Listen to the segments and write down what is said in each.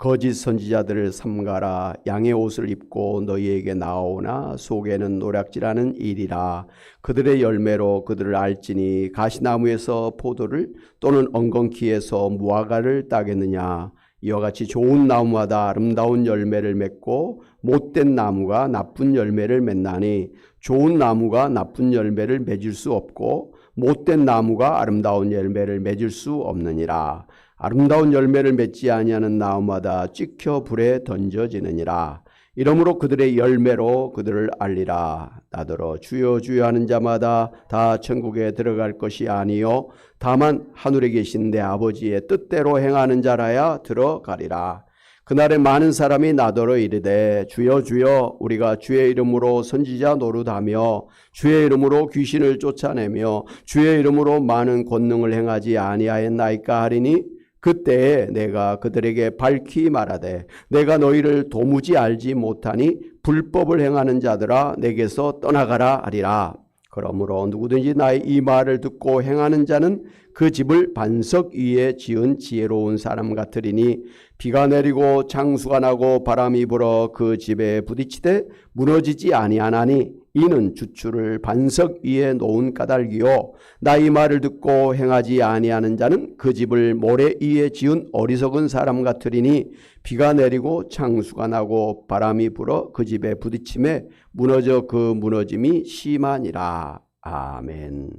거짓 선지자들을 삼가라. 양의 옷을 입고 너희에게 나오나 속에는 노략질하는 일이라. 그들의 열매로 그들을 알지니 가시나무에서 포도를 또는 엉겅퀴에서 무화과를 따겠느냐. 이와 같이 좋은 나무마다 아름다운 열매를 맺고 못된 나무가 나쁜 열매를 맺나니 좋은 나무가 나쁜 열매를 맺을 수 없고 못된 나무가 아름다운 열매를 맺을 수 없느니라. 아름다운 열매를 맺지 아니하는 나무마다 찍혀 불에 던져지느니라. 이러므로 그들의 열매로 그들을 알리라. 나더러 주여 주여 하는 자마다 다 천국에 들어갈 것이 아니요 다만 하늘에 계신 내 아버지의 뜻대로 행하는 자라야 들어가리라. 그날에 많은 사람이 나더러 이르되 주여 주여 우리가 주의 이름으로 선지자 노릇하며 주의 이름으로 귀신을 쫓아내며 주의 이름으로 많은 권능을 행하지 아니하였나이까 하리니 그때에 내가 그들에게 밝히 말하되 내가 너희를 도무지 알지 못하니 불법을 행하는 자들아 내게서 떠나가라 하리라. 그러므로 누구든지 나의 이 말을 듣고 행하는 자는 그 집을 반석 위에 지은 지혜로운 사람 같으리니 비가 내리고 장수가 나고 바람이 불어 그 집에 부딪히되 무너지지 아니하나니 이는 주추를 반석 위에 놓은 까닭이요 나 이 말을 듣고 행하지 아니하는 자는 그 집을 모래 위에 지은 어리석은 사람 같으리니 비가 내리고 장수가 나고 바람이 불어 그 집에 부딪힘에 무너져 그 무너짐이 심하니라. 아멘.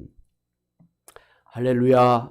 할렐루야.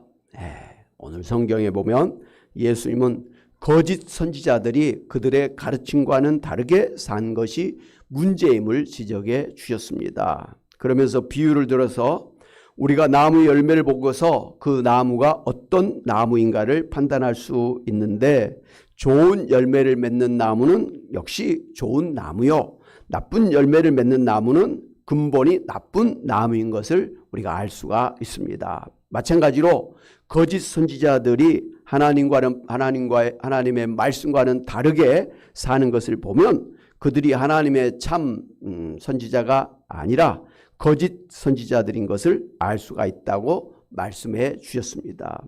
오늘 성경에 보면 예수님은 거짓 선지자들이 그들의 가르침과는 다르게 산 것이 문제임을 지적해 주셨습니다. 그러면서 비유를 들어서 우리가 나무 열매를 보고서 그 나무가 어떤 나무인가를 판단할 수 있는데 좋은 열매를 맺는 나무는 역시 좋은 나무요. 나쁜 열매를 맺는 나무는 근본이 나쁜 나무인 것을 우리가 알 수가 있습니다. 마찬가지로 거짓 선지자들이 하나님의 말씀과는 다르게 사는 것을 보면 그들이 하나님의 참 선지자가 아니라 거짓 선지자들인 것을 알 수가 있다고 말씀해 주셨습니다.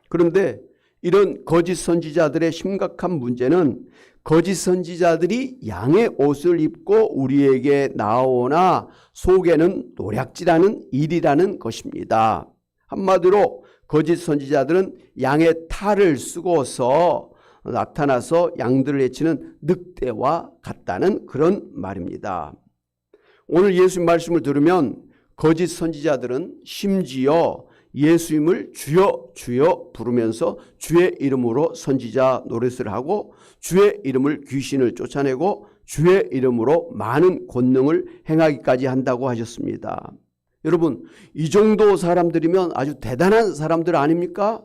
그런데 이런 거짓 선지자들의 심각한 문제는 거짓 선지자들이 양의 옷을 입고 우리에게 나오나 속에는 노략질하는 일이라는 것입니다. 한마디로 거짓 선지자들은 양의 탈을 쓰고서 나타나서 양들을 해치는 늑대와 같다는 그런 말입니다. 오늘 예수님 말씀을 들으면 거짓 선지자들은 심지어 예수님을 주여 주여 부르면서 주의 이름으로 선지자 노릇을 하고 주의 이름을 귀신을 쫓아내고 주의 이름으로 많은 권능을 행하기까지 한다고 하셨습니다. 여러분, 이 정도 사람들이면 아주 대단한 사람들 아닙니까?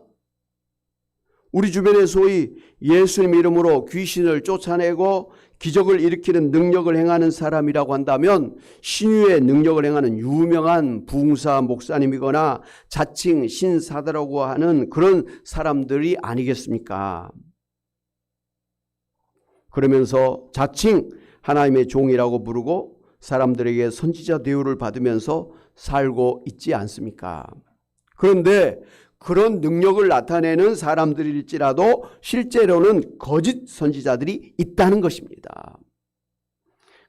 우리 주변에 소위 예수님 이름으로 귀신을 쫓아내고 기적을 일으키는 능력을 행하는 사람이라고 한다면 신유의 능력을 행하는 유명한 부흥사 목사님이거나 자칭 신사다라고 하는 그런 사람들이 아니겠습니까? 그러면서 자칭 하나님의 종이라고 부르고 사람들에게 선지자 대우를 받으면서 살고 있지 않습니까? 그런데 그런 능력을 나타내는 사람들일지라도 실제로는 거짓 선지자들이 있다는 것입니다.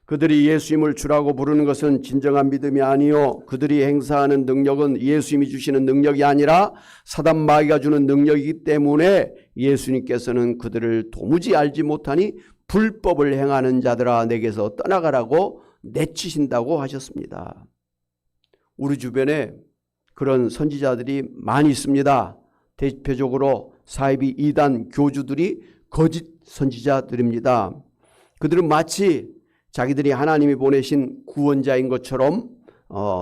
그들이 예수님을 주라고 부르는 것은 진정한 믿음이 아니요 그들이 행사하는 능력은 예수님이 주시는 능력이 아니라 사단 마귀가 주는 능력이기 때문에 예수님께서는 그들을 도무지 알지 못하니 불법을 행하는 자들아 내게서 떠나가라고 내치신다고 하셨습니다. 우리 주변에 그런 선지자들이 많이 있습니다. 대표적으로 사이비 이단 교주들이 거짓 선지자들입니다. 그들은 마치 자기들이 하나님이 보내신 구원자인 것처럼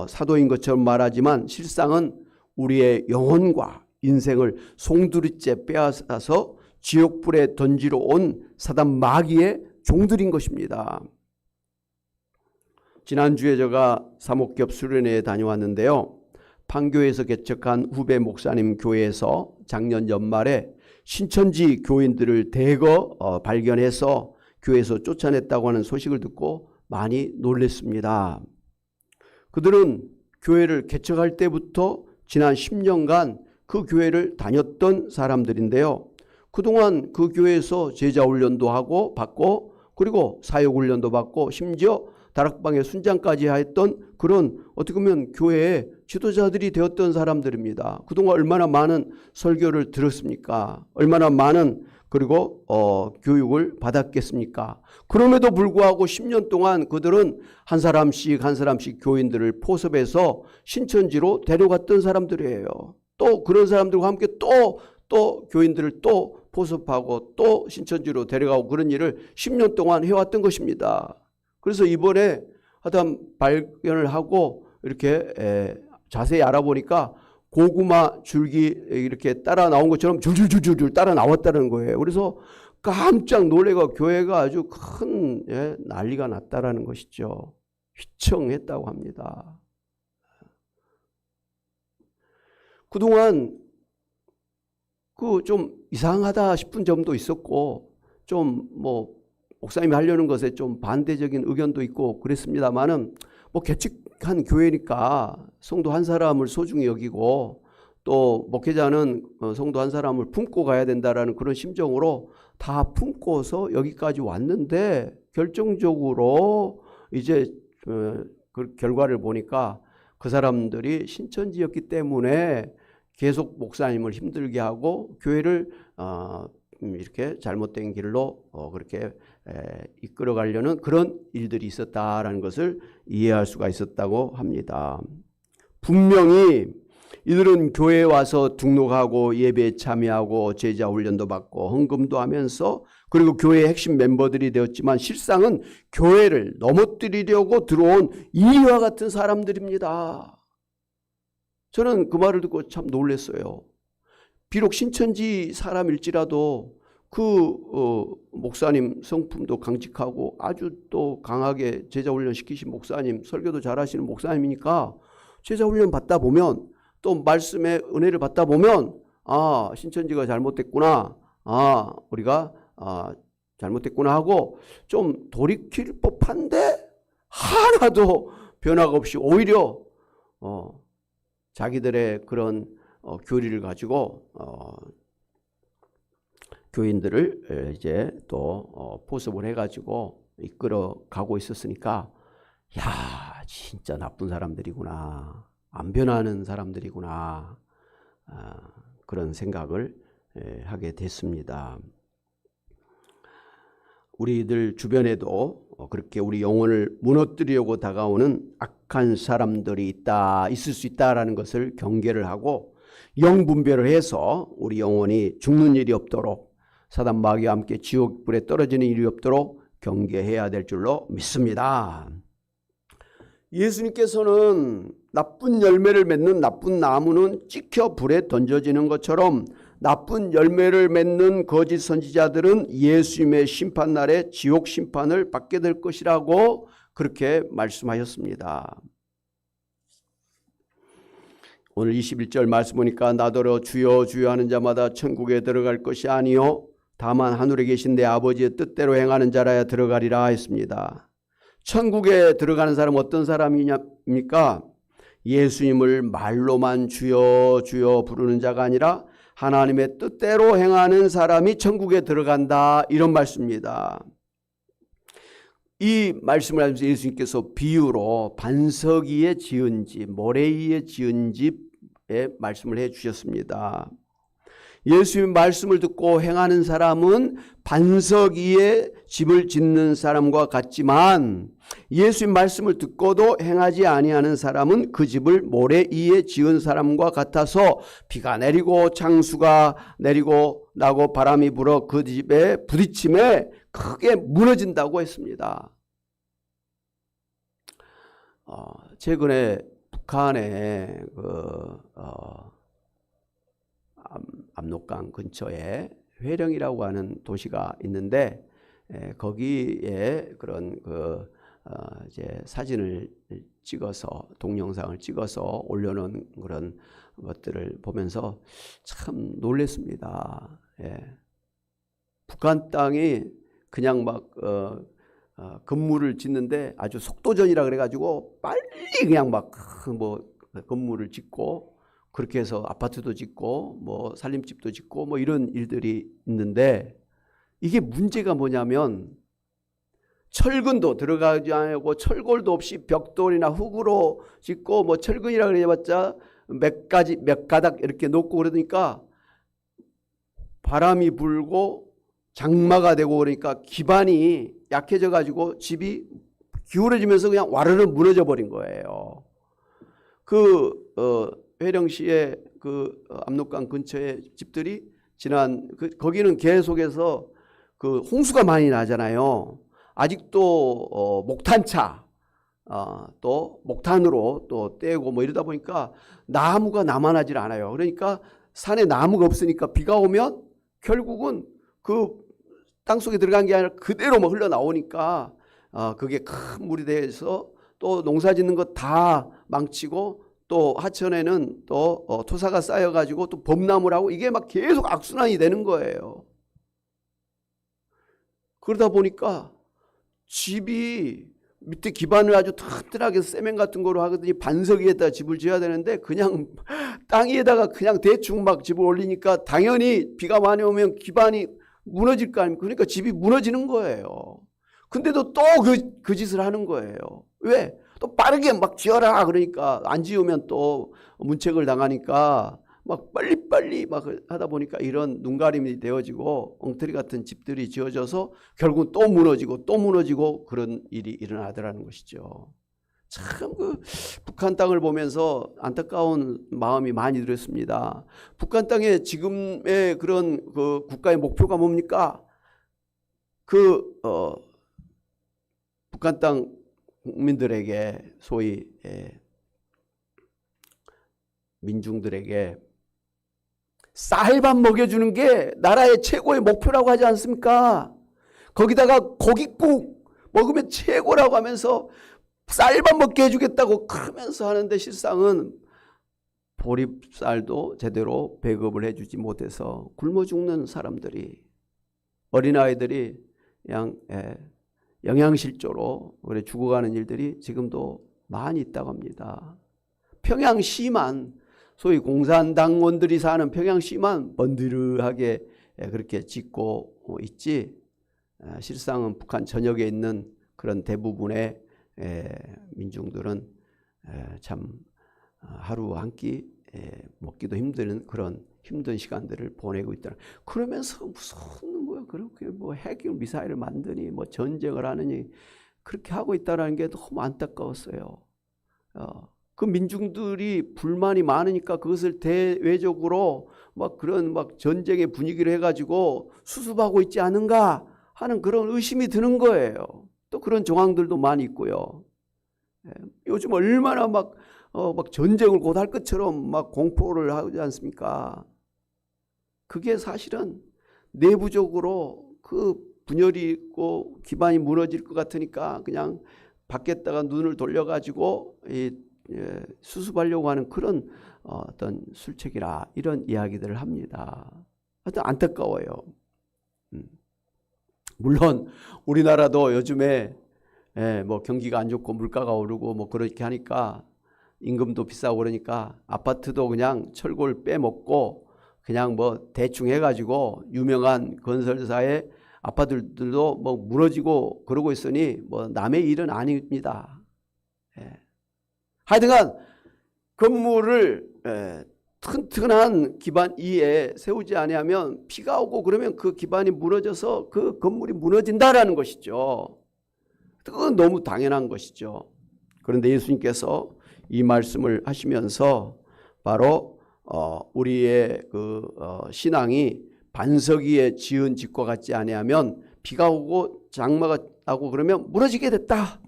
사도인 것처럼 말하지만 실상은 우리의 영혼과 인생을 송두리째 빼앗아서 지옥불에 던지러 온 사단 마귀의 종들인 것입니다. 지난주에 제가 사목겹 수련회에 다녀왔는데요. 판교에서 개척한 후배 목사님 교회에서 작년 연말에 신천지 교인들을 대거 발견해서 교회에서 쫓아냈다고 하는 소식을 듣고 많이 놀랐습니다. 그들은 교회를 개척할 때부터 지난 10년간 그 교회를 다녔던 사람들인데요. 그동안 그 교회에서 제자 훈련도 하고 받고 그리고 사역 훈련도 받고 심지어 다락방에 순장까지 했던 그런 어떻게 보면 교회의 지도자들이 되었던 사람들입니다. 그동안 얼마나 많은 설교를 들었습니까? 얼마나 많은 그리고 교육을 받았겠습니까? 그럼에도 불구하고 10년 동안 그들은 한 사람씩 한 사람씩 교인들을 포섭해서 신천지로 데려갔던 사람들이에요. 또 그런 사람들과 함께 또 교인들을 또 포섭하고 또 신천지로 데려가고 그런 일을 10년 동안 해왔던 것입니다. 그래서 이번에 하여튼 발견을 하고 이렇게 자세히 알아보니까 고구마 줄기 이렇게 따라 나온 것처럼 줄줄줄줄 따라 나왔다는 거예요. 그래서 깜짝 놀래가 교회가 아주 큰 난리가 났다라는 것이죠. 휘청했다고 합니다. 그동안 그 좀 이상하다 싶은 점도 있었고 좀 목사님이 하려는 것에 좀 반대적인 의견도 있고 그랬습니다만은 개척한 교회니까 성도 한 사람을 소중히 여기고 또 목회자는 성도 한 사람을 품고 가야 된다라는 그런 심정으로 다 품고서 여기까지 왔는데 결정적으로 이제 그 결과를 보니까 그 사람들이 신천지였기 때문에 계속 목사님을 힘들게 하고 교회를 이렇게 잘못된 길로 그렇게 이끌어가려는 그런 일들이 있었다라는 것을 이해할 수가 있었다고 합니다. 분명히 이들은 교회에 와서 등록하고 예배에 참여하고 제자 훈련도 받고 헌금도 하면서 그리고 교회의 핵심 멤버들이 되었지만 실상은 교회를 넘어뜨리려고 들어온 이와 같은 사람들입니다. 저는 그 말을 듣고 참 놀랐어요. 비록 신천지 사람일지라도 그 목사님 성품도 강직하고 아주 또 강하게 제자훈련 시키신 목사님, 설교도 잘하시는 목사님이니까 제자훈련 받다 보면 또 말씀의 은혜를 받다 보면 신천지가 잘못됐구나, 우리가 잘못됐구나 하고 좀 돌이킬 법한데 하나도 변화가 없이 오히려 자기들의 그런 교리를 가지고 교인들을 이제 또 포섭을 해가지고 이끌어 가고 있었으니까 야 진짜 나쁜 사람들이구나, 안 변하는 사람들이구나, 그런 생각을 하게 됐습니다. 우리들 주변에도 그렇게 우리 영혼을 무너뜨리려고 다가오는 악한 사람들이 있을 수 있다라는 것을 경계를 하고 영분별을 해서 우리 영혼이 죽는 일이 없도록 사단 마귀와 함께 지옥불에 떨어지는 일이 없도록 경계해야 될 줄로 믿습니다. 예수님께서는 나쁜 열매를 맺는 나쁜 나무는 찍혀 불에 던져지는 것처럼 나쁜 열매를 맺는 거짓 선지자들은 예수님의 심판날에 지옥 심판을 받게 될 것이라고 그렇게 말씀하셨습니다. 오늘 21절 말씀 보니까 나더러 주여 주여 하는 자마다 천국에 들어갈 것이 아니요 다만 하늘에 계신 내 아버지의 뜻대로 행하는 자라야 들어가리라 했습니다. 천국에 들어가는 사람은 어떤 사람입니까? 예수님을 말로만 주여 주여 부르는 자가 아니라 하나님의 뜻대로 행하는 사람이 천국에 들어간다, 이런 말씀입니다. 이 말씀을 하면서 예수님께서 비유로 반석 위에 지은 집, 모래 위에 지은 집의 말씀을 해 주셨습니다. 예수님의 말씀을 듣고 행하는 사람은 반석 위에 집을 짓는 사람과 같지만 예수님 말씀을 듣고도 행하지 아니하는 사람은 그 집을 모래 위에 지은 사람과 같아서 비가 내리고 창수가 내리고 나고 바람이 불어 그 집에 부딪힘에 크게 무너진다고 했습니다. 최근에 북한의 압록강 근처에 회령이라고 하는 도시가 있는데 거기에 그런 이제 사진을 찍어서 동영상을 찍어서 올려놓은 그런 것들을 보면서 참 놀랐습니다. 북한 땅이 그냥 막 건물을 짓는데 아주 속도전이라 그래가지고 빨리 그냥 막 건물을 짓고 그렇게 해서 아파트도 짓고 뭐 살림집도 짓고 뭐 이런 일들이 있는데, 이게 문제가 뭐냐면 철근도 들어가지 않고 철골도 없이 벽돌이나 흙으로 짓고 뭐 철근이라 그래봤자 몇 가닥 이렇게 놓고 그러니까 바람이 불고 장마가 되고 그러니까 기반이 약해져 가지고 집이 기울어지면서 그냥 와르르 무너져 버린 거예요. 회령시의 압록강 근처의 집들이 거기는 계속해서 홍수가 많이 나잖아요. 아직도 목탄차 또 목탄으로 또 떼고 뭐 이러다 보니까 나무가 남아나질 않아요. 그러니까 산에 나무가 없으니까 비가 오면 결국은 땅속에 들어간 게 아니라 그대로 막 흘러나오니까 그게 큰 물이 돼서 또 농사 짓는 거 다 망치고, 또 하천에는 또 토사가 쌓여가지고 또 범나무라고 이게 막 계속 악순환이 되는 거예요. 그러다 보니까 집이 밑에 기반을 아주 튼튼하게 세멘 같은 거로 하거든요. 반석 위에다 집을 지어야 되는데 그냥 땅 위에다가 그냥 대충 막 집을 올리니까 당연히 비가 많이 오면 기반이 무너질 거 아닙니까? 그러니까 집이 무너지는 거예요. 근데도 또 그 짓을 하는 거예요. 왜? 또 빠르게 막 지어라 그러니까 안 지으면 또 문책을 당하니까 막 빨리빨리 막 하다 보니까 이런 눈가림이 되어지고 엉터리 같은 집들이 지어져서 결국은 또 무너지고 그런 일이 일어나더라는 것이죠. 참 북한 땅을 보면서 안타까운 마음이 많이 들었습니다. 북한 땅의 지금의 그런 국가의 목표가 뭡니까? 북한 땅 국민들에게, 소위 민중들에게 쌀밥 먹여주는 게 나라의 최고의 목표라고 하지 않습니까? 거기다가 고깃국 먹으면 최고라고 하면서 쌀밥 먹게 해주겠다고 그러면서 하는데, 실상은 보립쌀도 제대로 배급을 해주지 못해서 굶어 죽는 사람들이, 어린아이들이 그냥 영양실조로 죽어가는 일들이 지금도 많이 있다고 합니다. 평양시만, 소위 공산당원들이 사는 평양시만 번드르하게 그렇게 짓고 있지, 실상은 북한 전역에 있는 그런 대부분의 민중들은 참 하루 한 끼 먹기도 힘든 그런 힘든 시간들을 보내고 있다. 그러면서 무슨 그렇게 핵 미사일을 만드니 전쟁을 하느니 그렇게 하고 있다는 게 너무 안타까웠어요. 그 민중들이 불만이 많으니까 그것을 대외적으로 그런 전쟁의 분위기를 해가지고 수습하고 있지 않은가 하는 그런 의심이 드는 거예요. 또 그런 정황들도 많이 있고요. 요즘 얼마나 전쟁을 곧 할 것처럼 공포를 하지 않습니까? 그게 사실은 내부적으로 분열이 있고 기반이 무너질 것 같으니까 그냥 밖에다가 눈을 돌려가지고 수습하려고 하는 그런 어떤 술책이라, 이런 이야기들을 합니다. 하여튼 안타까워요. 물론 우리나라도 요즘에 경기가 안 좋고 물가가 오르고 그렇게 하니까 임금도 비싸고 그러니까 아파트도 그냥 철골 빼먹고 그냥 대충 해가지고 유명한 건설사의 아파트들도 무너지고 그러고 있으니 남의 일은 아닙니다. 하여튼간 건물을 튼튼한 기반 위에 세우지 아니하면 비가 오고 그러면 그 기반이 무너져서 그 건물이 무너진다라는 것이죠. 그건 너무 당연한 것이죠. 그런데 예수님께서 이 말씀을 하시면서 바로 우리의 신앙이 반석 위에 지은 집과 같지 아니하면 비가 오고 장마가 나고 그러면 무너지게 됐다.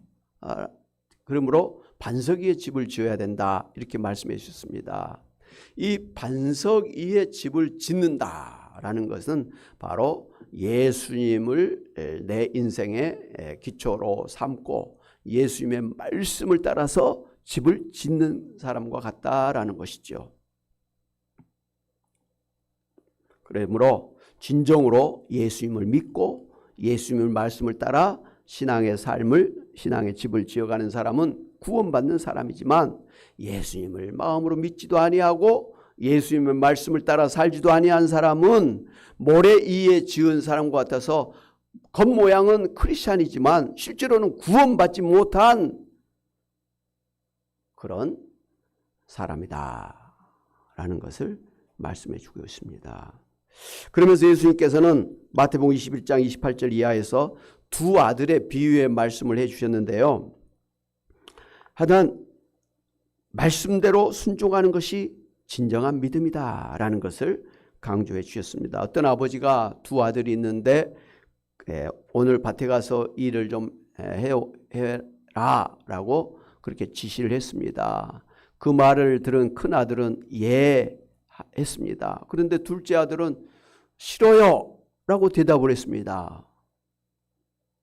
그러므로 반석 위에 집을 지어야 된다, 이렇게 말씀해 주셨습니다. 이 반석 위에 집을 짓는다라는 것은 바로 예수님을 내 인생의 기초로 삼고 예수님의 말씀을 따라서 집을 짓는 사람과 같다라는 것이죠. 그러므로 진정으로 예수님을 믿고 예수님의 말씀을 따라 신앙의 집을 지어가는 사람은 구원받는 사람이지만, 예수님을 마음으로 믿지도 아니하고 예수님의 말씀을 따라 살지도 아니한 사람은 모래 위에 지은 사람과 같아서 겉모양은 크리스찬이지만 실제로는 구원받지 못한 그런 사람이다 라는 것을 말씀해 주고 있습니다. 그러면서 예수님께서는 마태복음 21장 28절 이하에서 두 아들의 비유의 말씀을 해 주셨는데요. 하여튼 말씀대로 순종하는 것이 진정한 믿음이다 라는 것을 강조해 주셨습니다. 어떤 아버지가 두 아들이 있는데 오늘 밭에 가서 일을 좀 해라 라고 그렇게 지시를 했습니다. 그 말을 들은 큰 아들은 예 했습니다. 그런데 둘째 아들은 싫어요 라고 대답을 했습니다.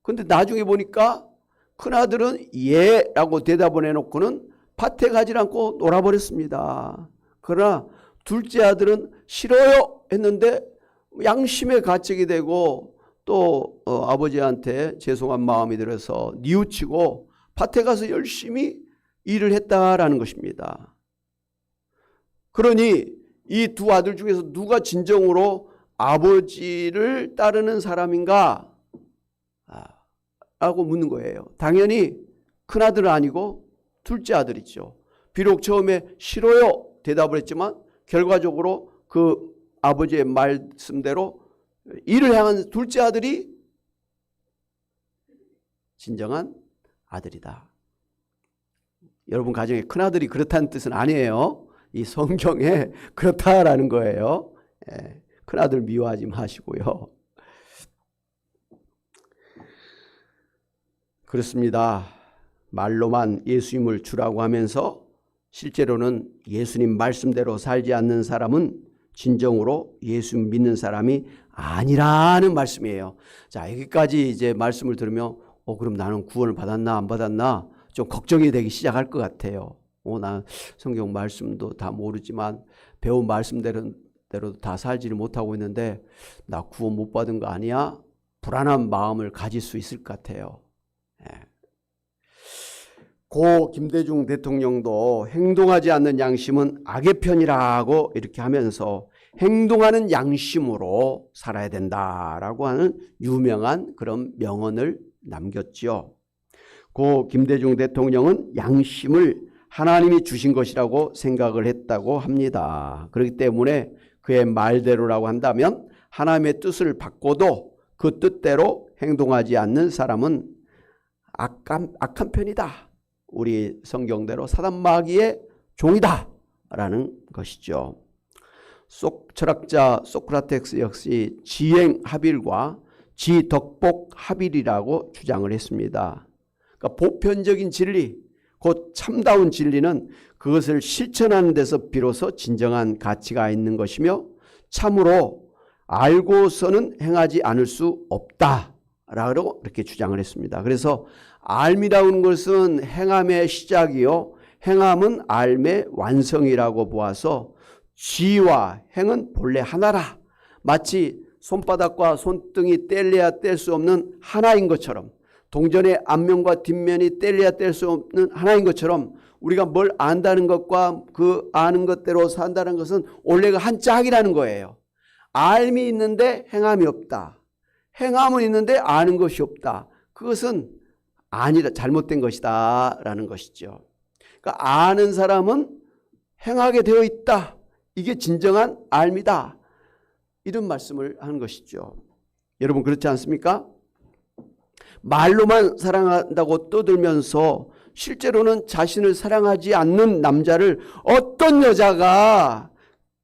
그런데 나중에 보니까 큰 아들은 예 라고 대답을 해놓고는 밭에 가지 않고 놀아버렸습니다. 그러나 둘째 아들은 싫어요 했는데 양심의 가책이 되고 또 아버지한테 죄송한 마음이 들어서 뉘우치고 밭에 가서 열심히 일을 했다라는 것입니다. 그러니 이 두 아들 중에서 누가 진정으로 아버지를 따르는 사람인가? 라고 묻는 거예요. 당연히 큰아들은 아니고 둘째 아들이죠. 비록 처음에 싫어요 대답을 했지만 결과적으로 그 아버지의 말씀대로 일을 향한 둘째 아들이 진정한 아들이다. 여러분 가정에 큰아들이 그렇다는 뜻은 아니에요. 이 성경에 그렇다라는 거예요. 큰아들 미워하지 마시고요. 그렇습니다. 말로만 예수님을 주라고 하면서 실제로는 예수님 말씀대로 살지 않는 사람은 진정으로 예수 믿는 사람이 아니라는 말씀이에요. 자, 여기까지 이제 말씀을 들으면 그럼 나는 구원을 받았나 안 받았나 좀 걱정이 되기 시작할 것 같아요. 난 성경 말씀도 다 모르지만 배운 말씀대로 다 살지를 못하고 있는데 나 구원 못 받은 거 아니야? 불안한 마음을 가질 수 있을 것 같아요. 고 김대중 대통령도 행동하지 않는 양심은 악의 편이라고 이렇게 하면서 행동하는 양심으로 살아야 된다라고 하는 유명한 그런 명언을 남겼지요. 고 김대중 대통령은 양심을 하나님이 주신 것이라고 생각을 했다고 합니다. 그렇기 때문에 그의 말대로라고 한다면 하나님의 뜻을 받고도 그 뜻대로 행동하지 않는 사람은 악한 편이다. 우리 성경대로 사단 마귀의 종이다 라는 것이죠. 철학자 소크라테스 역시 지행합일과 지덕복합일이라고 주장을 했습니다. 그러니까 보편적인 진리, 곧 참다운 진리는 그것을 실천하는 데서 비로소 진정한 가치가 있는 것이며 참으로 알고서는 행하지 않을 수 없다라고 이렇게 주장을 했습니다. 그래서 알미라는 것은 행함의 시작이요 행함은 알의 완성이라고 보아서 지와 행은 본래 하나라. 마치 손바닥과 손등이 뗄래야 뗄 수 없는 하나인 것처럼 동전의 앞면과 뒷면이 뗄래야 뗄 수 없는 하나인 것처럼 우리가 뭘 안다는 것과 그 아는 것대로 산다는 것은 원래가 한 짝이라는 거예요. 알미 있는데 행함이 없다. 행함은 있는데 아는 것이 없다. 그것은 아니라 잘못된 것이다 라는 것이죠. 그러니까 아는 사람은 행하게 되어 있다. 이게 진정한 알미다. 이런 말씀을 하는 것이죠. 여러분 그렇지 않습니까? 말로만 사랑한다고 떠들면서 실제로는 자신을 사랑하지 않는 남자를 어떤 여자가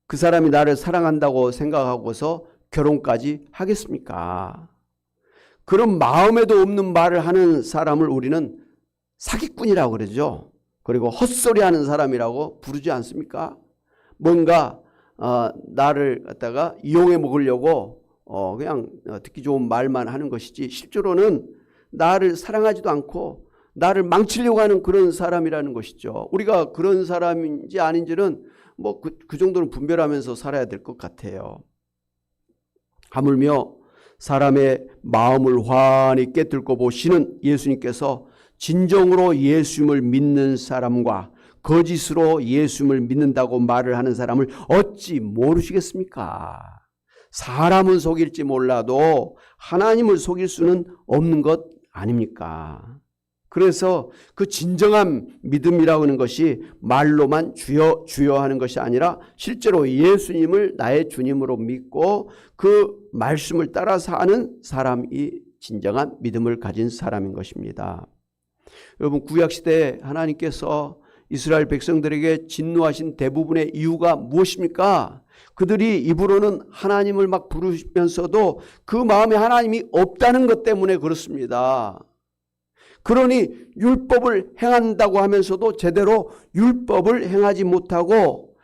그 사람이 나를 사랑한다고 생각하고서 결혼까지 하겠습니까? 그런 마음에도 없는 말을 하는 사람을 우리는 사기꾼이라고 그러죠. 그리고 헛소리하는 사람이라고 부르지 않습니까? 뭔가 나를 갖다가 이용해 먹으려고 그냥 듣기 좋은 말만 하는 것이지 실제로는 나를 사랑하지도 않고 나를 망치려고 하는 그런 사람이라는 것이죠. 우리가 그런 사람인지 아닌지는 뭐 그 정도는 분별하면서 살아야 될 것 같아요. 하물며 사람의 마음을 환히 깨뚫고 보시는 예수님께서 진정으로 예수님을 믿는 사람과 거짓으로 예수님을 믿는다고 말을 하는 사람을 어찌 모르시겠습니까? 사람은 속일지 몰라도 하나님을 속일 수는 없는 것 아닙니까? 그래서 그 진정한 믿음이라고 하는 것이 말로만 주여 주여 하는 것이 아니라 실제로 예수님을 나의 주님으로 믿고 그 말씀을 따라 사는 사람이 진정한 믿음을 가진 사람인 것입니다. 여러분, 구약시대에 하나님께서 이스라엘 백성들에게 진노하신 대부분의 이유가 무엇입니까? 그들이 입으로는 하나님을 막 부르면서도 그 마음에 하나님이 없다는 것 때문에 그렇습니다. 그러니 율법을 행한다고 하면서도 제대로 율법을 행하지 못하고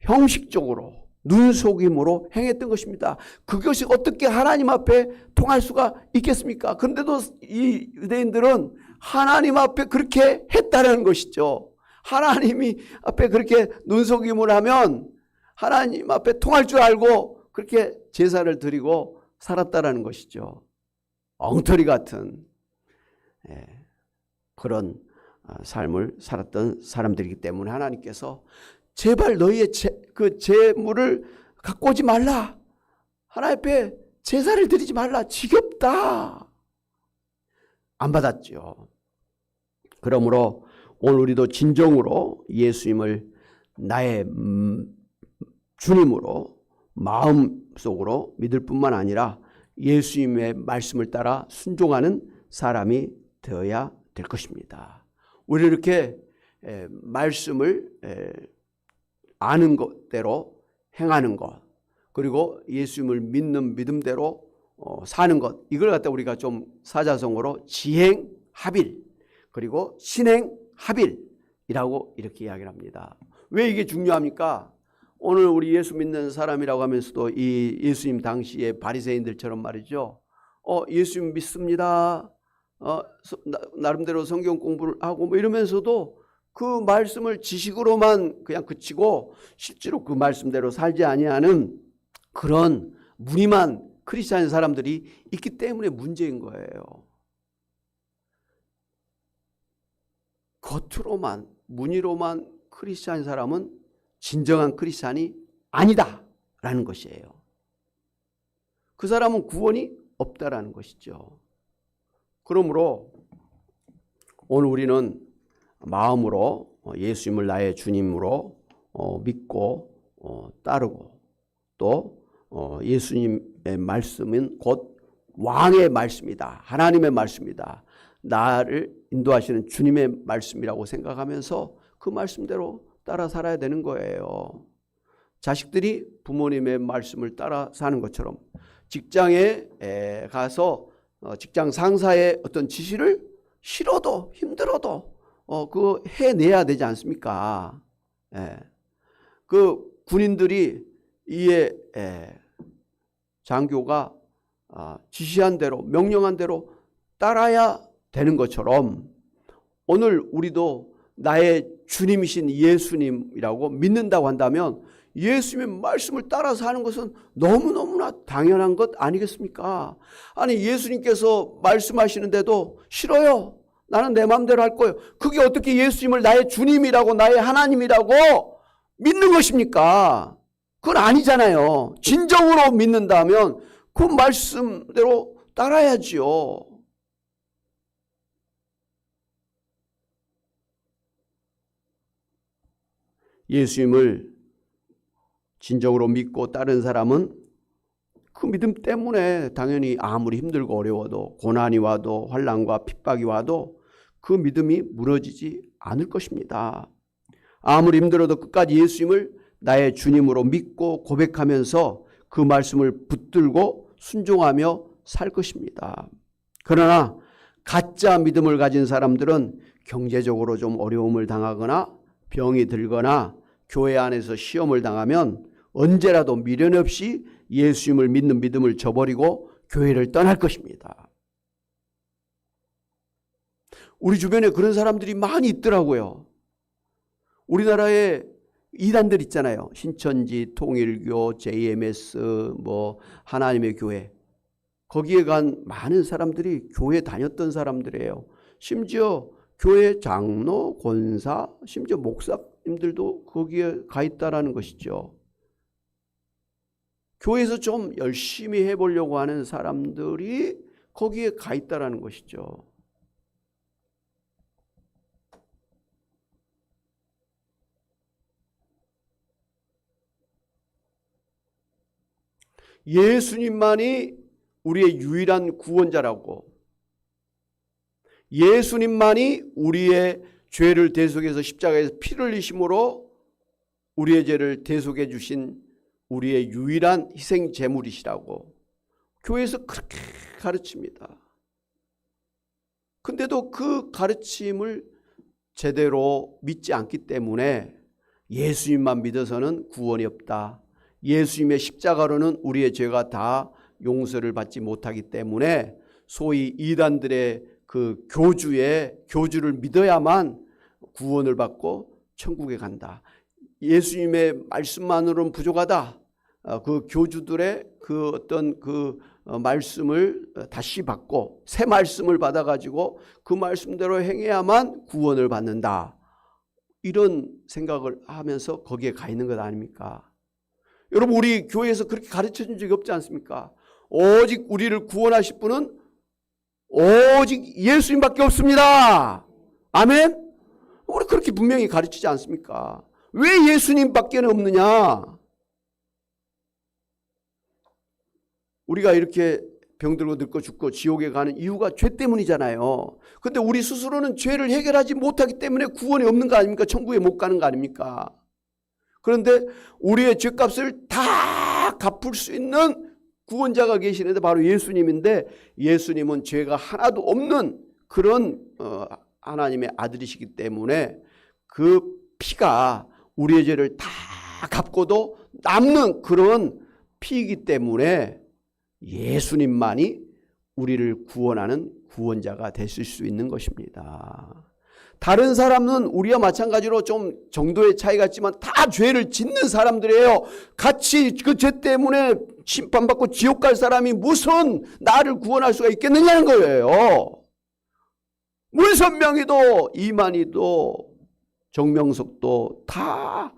형식적으로 눈속임으로 행했던 것입니다. 그것이 어떻게 하나님 앞에 통할 수가 있겠습니까? 그런데도 이 유대인들은 하나님 앞에 그렇게 했다는 것이죠. 하나님이 앞에 그렇게 눈속임을 하면 하나님 앞에 통할 줄 알고 그렇게 제사를 드리고 살았다라는 것이죠. 엉터리 같은 그런 삶을 살았던 사람들이기 때문에 하나님께서 제발 너희의 그 재물을 갖고 오지 말라. 하나님 앞에 제사를 드리지 말라. 지겹다. 안 받았죠. 그러므로 오늘 우리도 진정으로 예수님을 나의 주님으로 마음속으로 믿을 뿐만 아니라 예수님의 말씀을 따라 순종하는 사람이 되어야 될 것입니다. 우리 이렇게 말씀을 아는 것대로 행하는 것, 그리고 예수님을 믿는 믿음대로 사는 것, 이걸 갖다 우리가 좀 사자성어로 지행합일, 그리고 신행합일이라고 이렇게 이야기를 합니다. 왜 이게 중요합니까? 오늘 우리 예수 믿는 사람이라고 하면서도 이 예수님 당시의 바리새인들처럼 말이죠. 예수님 믿습니다. 나름대로 성경 공부를 하고 뭐 이러면서도 그 말씀을 지식으로만 그냥 그치고 실제로 그 말씀대로 살지 아니하는 그런 무늬만 크리스찬 사람들이 있기 때문에 문제인 거예요. 겉으로만 무늬로만 크리스찬 사람은 진정한 크리스찬이 아니다라는 것이에요. 그 사람은 구원이 없다라는 것이죠. 그러므로 오늘 우리는 마음으로 예수님을 나의 주님으로 믿고 따르고 또 예수님의 말씀은 곧 왕의 말씀이다. 하나님의 말씀이다. 나를 인도하시는 주님의 말씀이라고 생각하면서 그 말씀대로 따라 살아야 되는 거예요. 자식들이 부모님의 말씀을 따라 사는 것처럼 직장에 가서 직장 상사의 어떤 지시를 싫어도 힘들어도 그거 해내야 되지 않습니까? 그 군인들이 이에 장교가 지시한 대로 명령한 대로 따라야 되는 것처럼 오늘 우리도 나의 주님이신 예수님이라고 믿는다고 한다면 예수님의 말씀을 따라 사는 것은 너무너무나 당연한 것 아니겠습니까? 아니 예수님께서 말씀하시는데도 싫어요. 나는 내 마음대로 할 거예요. 그게 어떻게 예수님을 나의 주님이라고 나의 하나님이라고 믿는 것입니까? 그건 아니잖아요. 진정으로 믿는다면 그 말씀대로 따라야지요. 예수님을 진정으로 믿고 따른 사람은 그 믿음 때문에 당연히 아무리 힘들고 어려워도 고난이 와도 환난과 핍박이 와도 그 믿음이 무너지지 않을 것입니다. 아무리 힘들어도 끝까지 예수님을 나의 주님으로 믿고 고백하면서 그 말씀을 붙들고 순종하며 살 것입니다. 그러나 가짜 믿음을 가진 사람들은 경제적으로 좀 어려움을 당하거나 병이 들거나 교회 안에서 시험을 당하면 언제라도 미련 없이 예수님을 믿는 믿음을 저버리고 교회를 떠날 것입니다. 우리 주변에 그런 사람들이 많이 있더라고요. 우리나라에 이단들 있잖아요. 신천지, 통일교, JMS, 하나님의 교회. 거기에 간 많은 사람들이 교회 다녔던 사람들이에요. 심지어 교회 장로, 권사, 심지어 목사님들도 거기에 가 있다라는 것이죠. 교회에서 좀 열심히 해보려고 하는 사람들이 거기에 가 있다라는 것이죠. 예수님만이 우리의 유일한 구원자라고, 예수님만이 우리의 죄를 대속해서 십자가에서 피를 흘리심으로 우리의 죄를 대속해 주신 우리의 유일한 희생 제물이시라고 교회에서 그렇게 가르칩니다. 근데도 그 가르침을 제대로 믿지 않기 때문에 예수님만 믿어서는 구원이 없다. 예수님의 십자가로는 우리의 죄가 다 용서를 받지 못하기 때문에 소위 이단들의 그 교주를 믿어야만 구원을 받고 천국에 간다. 예수님의 말씀만으로는 부족하다. 그 교주들의 그 어떤 그 말씀을 다시 받고 새 말씀을 받아가지고 그 말씀대로 행해야만 구원을 받는다. 이런 생각을 하면서 거기에 가 있는 것 아닙니까? 여러분, 우리 교회에서 그렇게 가르쳐 준 적이 없지 않습니까? 오직 우리를 구원하실 분은 오직 예수님밖에 없습니다. 아멘? 우리 그렇게 분명히 가르치지 않습니까? 왜 예수님밖에 없느냐? 우리가 이렇게 병들고 늙고 죽고 지옥에 가는 이유가 죄 때문이잖아요. 근데 우리 스스로는 죄를 해결하지 못하기 때문에 구원이 없는 거 아닙니까? 천국에 못 가는 거 아닙니까? 그런데 우리의 죄값을 다 갚을 수 있는 구원자가 계시는데 바로 예수님인데, 예수님은 죄가 하나도 없는 그런 하나님의 아들이시기 때문에 그 피가 우리의 죄를 다 갚고도 남는 그런 피이기 때문에 예수님만이 우리를 구원하는 구원자가 되실 수 있는 것입니다. 다른 사람은 우리와 마찬가지로 좀 정도의 차이가 있지만 다 죄를 짓는 사람들이에요. 같이 그 죄 때문에 심판받고 지옥 갈 사람이 무슨 나를 구원할 수가 있겠느냐는 거예요. 문선명이도 이만희도 정명석도 다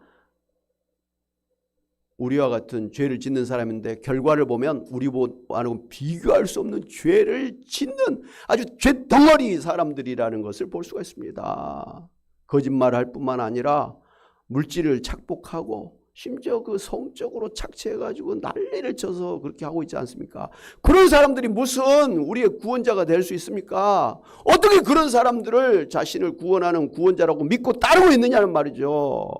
우리와 같은 죄를 짓는 사람인데 결과를 보면 우리와는 비교할 수 없는 죄를 짓는 아주 죄덩어리 사람들이라는 것을 볼 수가 있습니다. 거짓말할 뿐만 아니라 물질을 착복하고 심지어 그 성적으로 착취해가지고 난리를 쳐서 그렇게 하고 있지 않습니까? 그런 사람들이 무슨 우리의 구원자가 될 수 있습니까? 어떻게 그런 사람들을 자신을 구원하는 구원자라고 믿고 따르고 있느냐는 말이죠.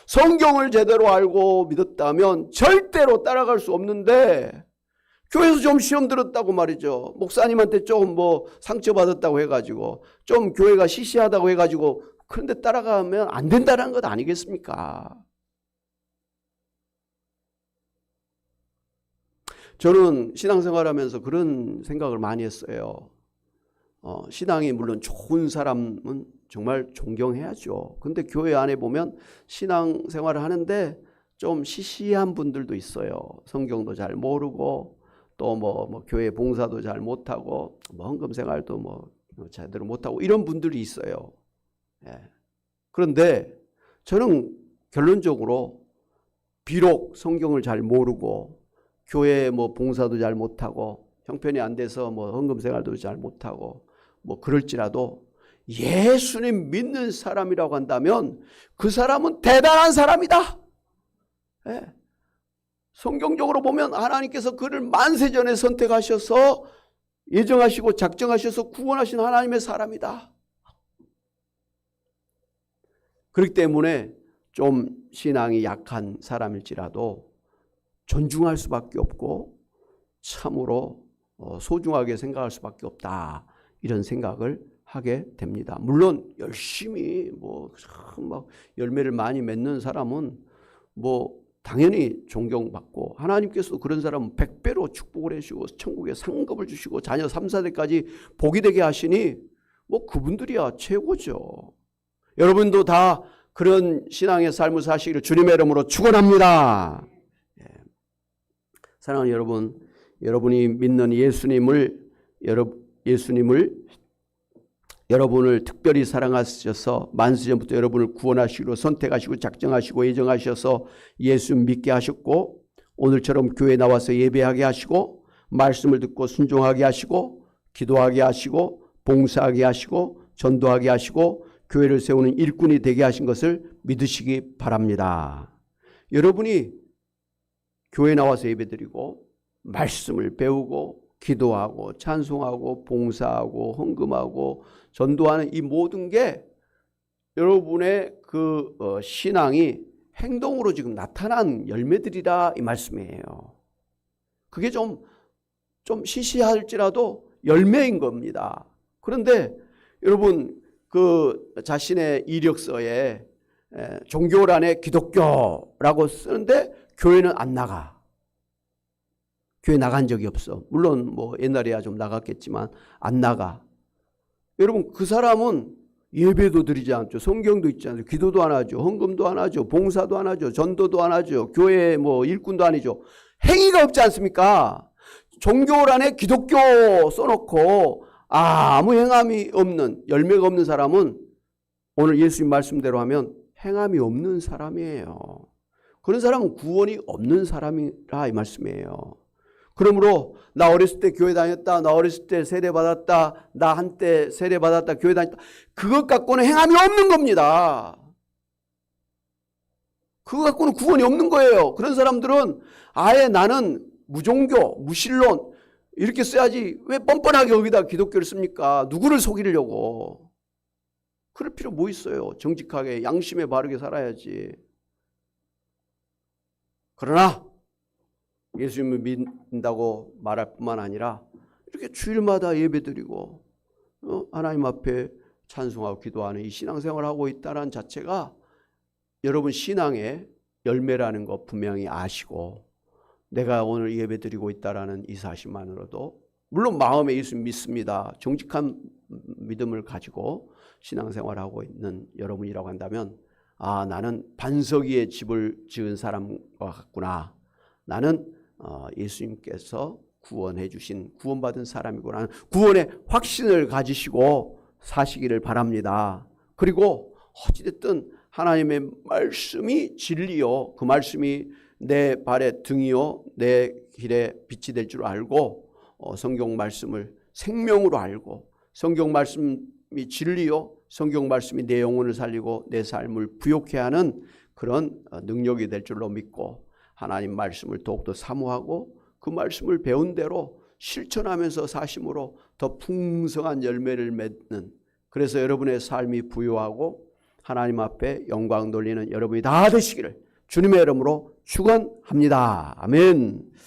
성경을 제대로 알고 믿었다면 절대로 따라갈 수 없는데, 교회에서 좀 시험 들었다고 말이죠. 목사님한테 좀 상처받았다고 해가지고 좀 교회가 시시하다고 해가지고 그런데 따라가면 안 된다는 것 아니겠습니까? 저는 신앙생활하면서 그런 생각을 많이 했어요. 신앙이 물론 좋은 사람은 정말 존경해야죠. 근데 교회 안에 보면 신앙생활을 하는데 좀 시시한 분들도 있어요. 성경도 잘 모르고 또 교회 봉사도 잘 못하고 헌금생활도 제대로 못하고 이런 분들이 있어요. 예. 그런데 저는 결론적으로 비록 성경을 잘 모르고 교회 봉사도 잘 못하고 형편이 안 돼서 헌금생활도 잘 못하고 그럴지라도 예수님 믿는 사람이라고 한다면 그 사람은 대단한 사람이다. 예. 성경적으로 보면 하나님께서 그를 만세전에 선택하셔서 예정하시고 작정하셔서 구원하신 하나님의 사람이다. 그렇기 때문에 좀 신앙이 약한 사람일지라도 존중할 수밖에 없고 참으로 소중하게 생각할 수밖에 없다. 이런 생각을 하게 됩니다. 물론 열심히 막 열매를 많이 맺는 사람은 당연히 존경받고 하나님께서도 그런 사람은 100배로 축복을 해주시고 천국에 상급을 주시고 자녀 3, 4대까지 복이 되게 하시니 그분들이야 최고죠. 여러분도 다 그런 신앙의 삶을 사시기를 주님의 이름으로 축원합니다. 사랑하는 여러분, 여러분이 믿는 예수님을 여러분을 특별히 사랑하셔서 만세전부터 여러분을 구원하시기로 선택하시고 작정하시고 예정하셔서 예수 믿게 하셨고, 오늘처럼 교회에 나와서 예배하게 하시고 말씀을 듣고 순종하게 하시고 기도하게 하시고 봉사하게 하시고 전도하게 하시고 교회를 세우는 일꾼이 되게 하신 것을 믿으시기 바랍니다. 여러분이 교회에 나와서 예배드리고 말씀을 배우고 기도하고 찬송하고 봉사하고 헌금하고 전도하는 이 모든 게 여러분의 그 신앙이 행동으로 지금 나타난 열매들이라 이 말씀이에요. 그게 좀 시시할지라도 열매인 겁니다. 그런데 여러분 그 자신의 이력서에 종교란에 기독교라고 쓰는데 교회는 안 나가. 교회 나간 적이 없어. 물론 뭐 옛날에야 좀 나갔겠지만 안 나가. 여러분 그 사람은 예배도 드리지 않죠. 성경도 읽지 않죠. 기도도 안 하죠. 헌금도 안 하죠. 봉사도 안 하죠. 전도도 안 하죠. 교회 뭐 일꾼도 아니죠. 행위가 없지 않습니까? 종교란에 기독교 써놓고 아무 행함이 없는, 열매가 없는 사람은 오늘 예수님 말씀대로 하면 행함이 없는 사람이에요. 그런 사람은 구원이 없는 사람이라 이 말씀이에요. 그러므로 나 어렸을 때 교회 다녔다, 나 어렸을 때 세례 받았다, 나 한때 세례 받았다, 교회 다녔다, 그것 갖고는 행함이 없는 겁니다. 그거 갖고는 구원이 없는 거예요. 그런 사람들은 아예 나는 무종교, 무신론 이렇게 써야지 왜 뻔뻔하게 여기다 기독교를 씁니까? 누구를 속이려고. 그럴 필요 뭐 있어요. 정직하게 양심에 바르게 살아야지. 그러나 예수님을 믿는다고 말할 뿐만 아니라 이렇게 주일마다 예배드리고 하나님 앞에 찬송하고 기도하는 이 신앙생활을 하고 있다는 자체가 여러분 신앙의 열매라는 거 분명히 아시고, 내가 오늘 예배드리고 있다라는 이 사실만으로도 물론 마음에 예수 믿습니다. 정직한 믿음을 가지고 신앙생활하고 있는 여러분이라고 한다면 나는 반석 위에 집을 지은 사람과 같구나. 나는 예수님께서 구원해 주신 구원받은 사람이구나. 구원의 확신을 가지시고 사시기를 바랍니다. 그리고 어찌됐든 하나님의 말씀이 진리요, 그 말씀이 내 발의 등이요 내 길의 빛이 될 줄 알고 성경 말씀을 생명으로 알고 성경 말씀이 진리요 성경 말씀이 내 영혼을 살리고 내 삶을 부욕해 하는 그런 능력이 될 줄로 믿고 하나님 말씀을 더욱더 사모하고 그 말씀을 배운 대로 실천하면서 사심으로 더 풍성한 열매를 맺는, 그래서 여러분의 삶이 부유하고 하나님 앞에 영광 돌리는 여러분이 다 되시기를 주님의 이름으로 축원합니다. 아멘.